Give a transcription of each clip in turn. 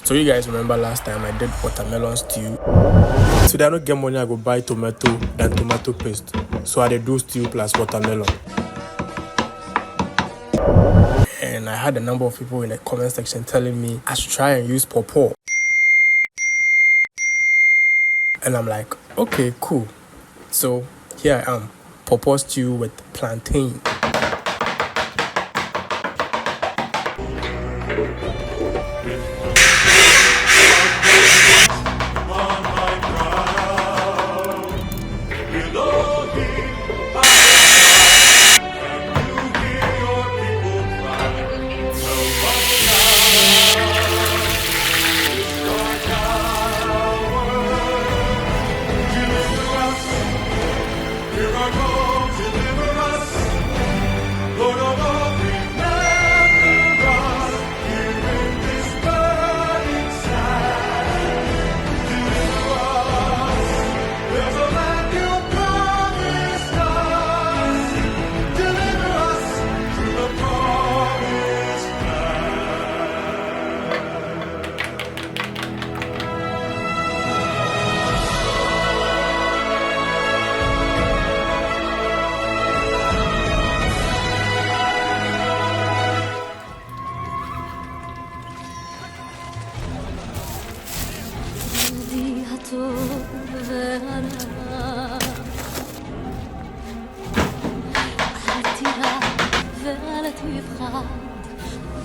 So you guys remember last time I did watermelon stew. Today I don't get money, I go buy tomato and tomato paste. So I did do stew plus watermelon. And I had a number of people in the comment section telling me I should try and use pawpaw. And I'm like, okay, cool. So here I am, pawpaw stew with plantain.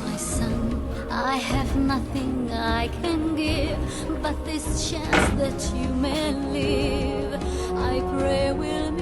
My son, I have nothing I can give, but this chance that you may live, I pray will